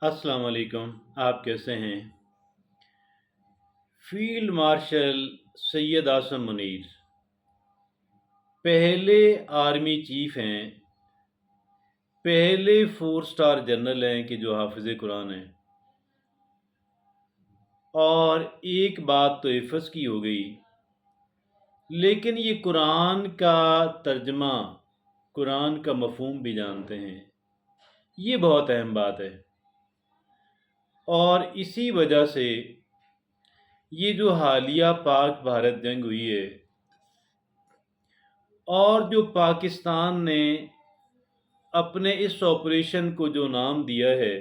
अस्सलाम वालेकुम। आप कैसे हैं? फील्ड मार्शल सैयद आसम मुनीर पहले आर्मी चीफ हैं, पहले 4 स्टार जनरल हैं कि जो हाफिज़ कुरान हैं। और एक बात तो हिफ़्ज़ की हो गई, लेकिन ये कुरान का तर्जमा, कुरान का मफ़हूम भी जानते हैं। ये बहुत अहम बात है। और इसी वजह से ये जो हालिया पाक भारत जंग हुई है और जो पाकिस्तान ने अपने इस ऑपरेशन को जो नाम दिया है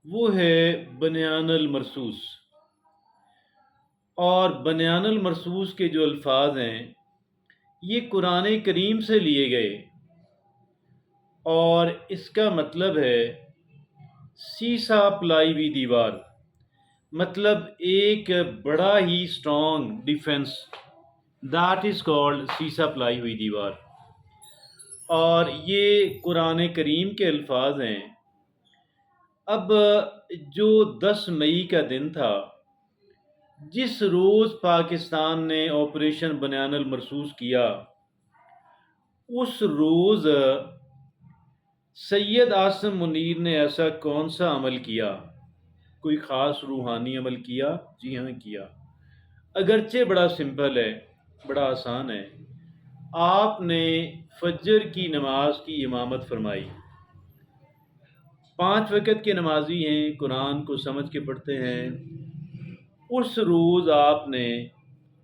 वो है बनियानुल मरसूस। और बनियानुल मरसूस के जो अल्फाज हैं ये कुरान करीम से लिए गए और इसका मतलब है सीसा पलाई हुई दीवार, मतलब एक बड़ा ही strong defence, that is called सीसा पलाई हुई दीवार। और ये कुरान करीम के अल्फाज हैं। अब जो 10 मई का दिन था, जिस रोज़ पाकिस्तान ने ऑपरेशन बनियानुल मरसूस किया, उस रोज़ सैयद आसम मुनीर ने ऐसा कौन सा अमल किया, कोई ख़ास रूहानी अमल किया? जी हाँ, किया। अगरचे बड़ा सिंपल है, बड़ा आसान है। आपने फजर की नमाज की इमामत फरमाई। 5 वक़्त के नमाजी हैं, कुरान को समझ के पढ़ते हैं। उस रोज़ आपने,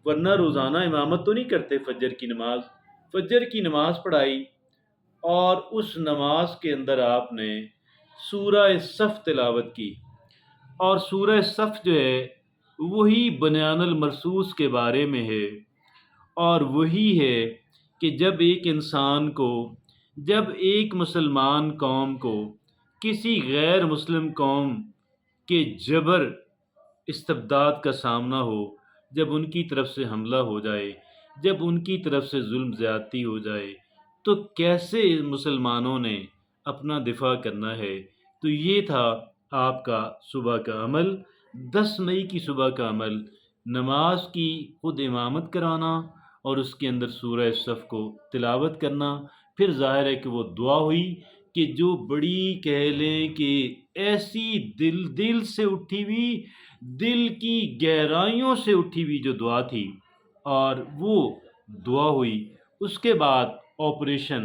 वरना रोज़ाना इमामत तो नहीं करते फजर की नमाज, फजर की नमाज पढ़ाई और उस नमाज के अंदर आपने सूरह सफ़ तिलावत की। और सूरह सफ़ जो है वही बनियानुल मरसूस के बारे में है। और वही है कि जब एक इंसान को, जब एक मुसलमान कौम को किसी गैर मुस्लिम कौम के जबर इस्तिबदाद का सामना हो, जब उनकी तरफ से हमला हो जाए, जब उनकी तरफ से जुल्म ज़्यादती हो जाए, तो कैसे मुसलमानों ने अपना दिफा करना है। तो ये था आपका सुबह का अमल, 10 मई की सुबह का अमल, नमाज की खुद इमामत कराना और उसके अंदर सूरह सफ़ को तिलावत करना। फिर ज़ाहिर है कि वो दुआ हुई कि जो बड़ी कह लें कि ऐसी दिल दिल से उठी हुई, दिल की गहराइयों से उठी हुई जो दुआ थी, और वो दुआ हुई। उसके बाद ऑपरेशन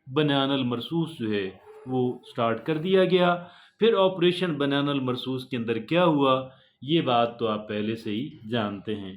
बनियानुल मरसूस जो है वो स्टार्ट कर दिया गया। फिर ऑपरेशन बनियानुल मरसूस के अंदर क्या हुआ, ये बात तो आप पहले से ही जानते हैं।